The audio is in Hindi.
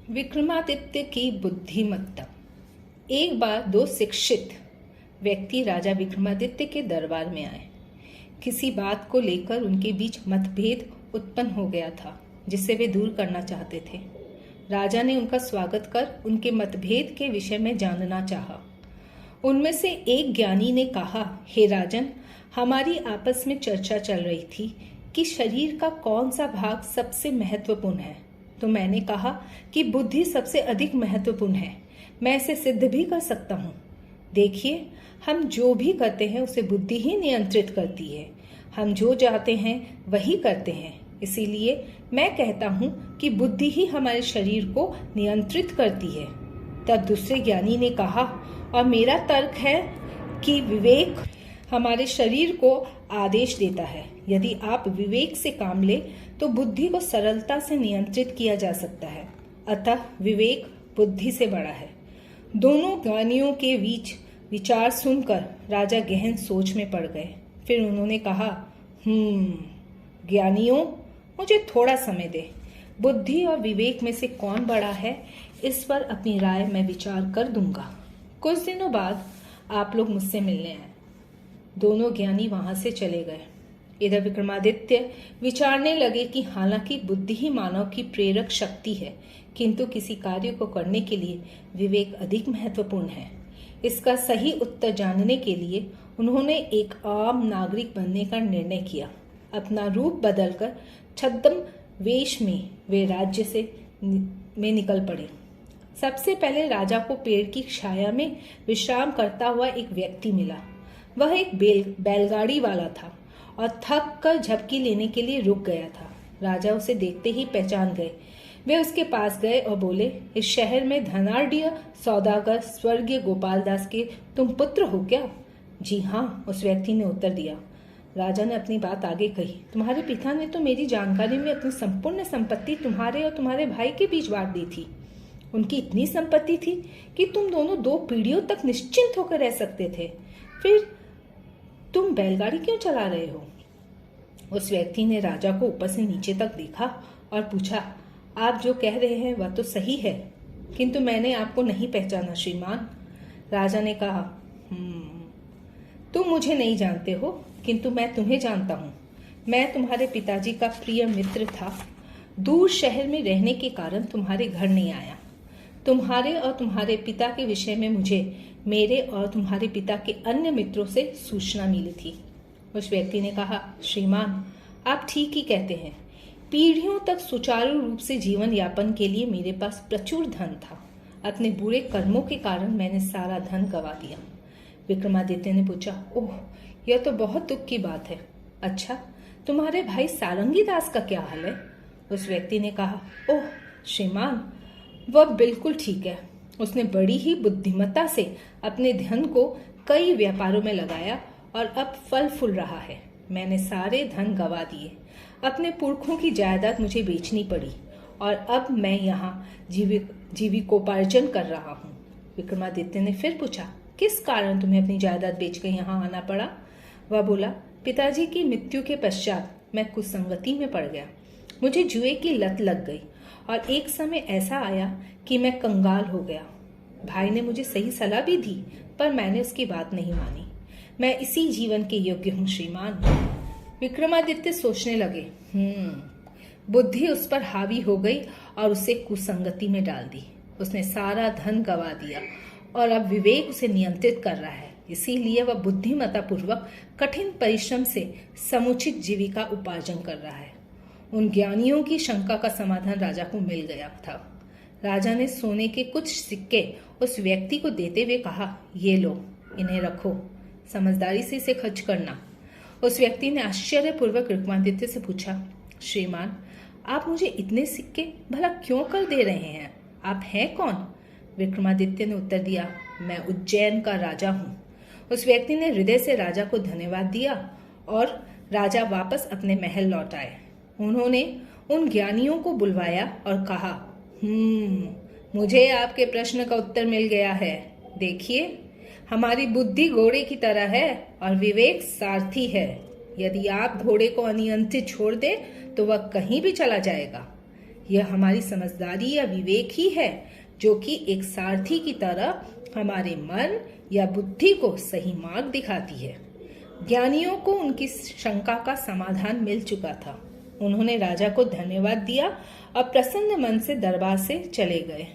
विक्रमादित्य की बुद्धिमत्ता। एक बार दो शिक्षित व्यक्ति राजा विक्रमादित्य के दरबार में आए। किसी बात को लेकर उनके बीच मतभेद उत्पन्न हो गया था, जिसे वे दूर करना चाहते थे। राजा ने उनका स्वागत कर उनके मतभेद के विषय में जानना चाहा। उनमें से एक ज्ञानी ने कहा, हे राजन, हमारी आपस में चर्चा चल रही थी कि शरीर का कौन सा भाग सबसे महत्वपूर्ण है। तो मैंने कहा कि बुद्धि सबसे अधिक महत्वपूर्ण है। मैं इसे सिद्ध भी कर सकता हूँ। देखिए, हम जो भी करते हैं उसे बुद्धि ही नियंत्रित करती है। हम जो चाहते हैं वही करते हैं। इसीलिए मैं कहता हूँ कि बुद्धि ही हमारे शरीर को नियंत्रित करती है। तब दूसरे ज्ञानी ने कहा, और मेरा तर्क है कि विवेक हमारे शरीर को आदेश देता है। यदि आप विवेक से काम ले तो बुद्धि को सरलता से नियंत्रित किया जा सकता है। अतः विवेक बुद्धि से बड़ा है। दोनों ज्ञानियों के बीच विचार सुनकर राजा गहन सोच में पड़ गए। फिर उन्होंने कहा, ज्ञानियों, मुझे थोड़ा समय दे। बुद्धि और विवेक में से कौन बड़ा है, इस पर अपनी राय मैं विचार कर दूंगा। कुछ दिनों बाद आप लोग मुझसे मिलने आए। दोनों ज्ञानी वहां से चले गए। इधर विक्रमादित्य विचारने लगे कि हालांकि बुद्धि ही मानव की प्रेरक शक्ति है, किंतु किसी कार्य को करने के लिए विवेक अधिक महत्वपूर्ण है। इसका सही उत्तर जानने के लिए उन्होंने एक आम नागरिक बनने का निर्णय किया। अपना रूप बदलकर छद्म वेश में वे राज्य में निकल पड़े। सबसे पहले राजा को पेड़ की छाया में विश्राम करता हुआ एक व्यक्ति मिला। वह एक बैलगाड़ी वाला था और थक कर झपकी लेने के लिए रुक गया था। राजा उसे देखते ही पहचान गए। वे उसके पास गए और बोले, इस शहर में धनाढ़ सौदागर स्वर्गीय गोपाल दास के तुम पुत्र हो क्या? जी हाँ, उस व्यक्ति ने उत्तर दिया। राजा ने अपनी बात आगे कही, तुम्हारे पिता ने तो मेरी जानकारी में अपनी संपूर्ण संपत्ति तुम्हारे और तुम्हारे भाई के बीच बांट दी थी। उनकी इतनी संपत्ति थी कि तुम दोनों 2 पीढ़ियों तक निश्चिंत होकर रह सकते थे। फिर तुम बैलगाड़ी क्यों चला रहे हो? उस व्यक्ति ने राजा को ऊपर से नीचे तक देखा और पूछा, आप जो कह रहे हैं वह तो सही है, किंतु मैंने आपको नहीं पहचाना श्रीमान। राजा ने कहा, तुम मुझे नहीं जानते हो, किंतु मैं तुम्हें जानता हूँ। मैं तुम्हारे पिताजी का प्रिय मित्र था। दूर शहर में रहने के कारण तुम्हारे घर नहीं आया। तुम्हारे और तुम्हारे पिता के विषय में मुझे मेरे और तुम्हारे पिता के अन्य मित्रों से सूचना मिली थी। उस व्यक्ति ने कहा, श्रीमान, आप ठीक ही कहते हैं। पीढ़ियों तक सुचारू रूप से जीवन यापन के लिए मेरे पास प्रचुर धन था। अपने बुरे कर्मों के कारण मैंने सारा धन गंवा दिया। विक्रमादित्य ने पूछा, ओह, यह तो बहुत दुख की बात है। अच्छा, तुम्हारे भाई सारंगी दास का क्या हाल है? उस व्यक्ति ने कहा, ओह श्रीमान, वह बिल्कुल ठीक है। उसने बड़ी ही बुद्धिमत्ता से अपने धन को कई व्यापारों में लगाया और अब फल फूल रहा है। मैंने सारे धन गंवा दिए। अपने पुरखों की जायदाद मुझे बेचनी पड़ी और अब मैं यहाँ जीविकोपार्जन कर रहा हूँ। विक्रमादित्य ने फिर पूछा, किस कारण तुम्हें अपनी जायदाद बेचकर यहाँ आना पड़ा? वह बोला, पिताजी की मृत्यु के पश्चात मैं कुसंगति में पड़ गया। मुझे जुए की लत लग गई और एक समय ऐसा आया कि मैं कंगाल हो गया। भाई ने मुझे सही सलाह भी दी, पर मैंने उसकी बात नहीं मानी। मैं इसी जीवन के योग्य हूँ श्रीमान। विक्रमादित्य सोचने लगे, बुद्धि उस पर हावी हो गई और उसे कुसंगति में डाल दी। उसने सारा धन गंवा दिया और अब विवेक उसे नियंत्रित कर रहा है। इसीलिए वह बुद्धिमत्ता पूर्वक कठिन परिश्रम से समुचित जीविका उपार्जन कर रहा है। उन ज्ञानियों की शंका का समाधान राजा को मिल गया था। राजा ने सोने के कुछ सिक्के उस व्यक्ति को देते हुए कहा, ये लो, इन्हें रखो, समझदारी से इसे खर्च करना। उस व्यक्ति ने आश्चर्यपूर्वक विक्रमादित्य से पूछा, श्रीमान, आप मुझे इतने सिक्के भला क्यों कर दे रहे हैं? आप हैं कौन? विक्रमादित्य ने उत्तर दिया, मैं उज्जैन का राजा हूँ। उस व्यक्ति ने हृदय से राजा को धन्यवाद दिया और राजा वापस अपने महल लौट आए। उन्होंने उन ज्ञानियों को बुलवाया और कहा, मुझे आपके प्रश्न का उत्तर मिल गया है। देखिए, हमारी बुद्धि घोड़े की तरह है और विवेक सारथी है। यदि आप घोड़े को अनियंत्रित छोड़ दे तो वह कहीं भी चला जाएगा। यह हमारी समझदारी या विवेक ही है जो कि एक सारथी की तरह हमारे मन या बुद्धि को सही मार्ग दिखाती है। ज्ञानियों को उनकी शंका का समाधान मिल चुका था। उन्होंने राजा को धन्यवाद दिया और प्रसन्न मन से दरबार से चले गए।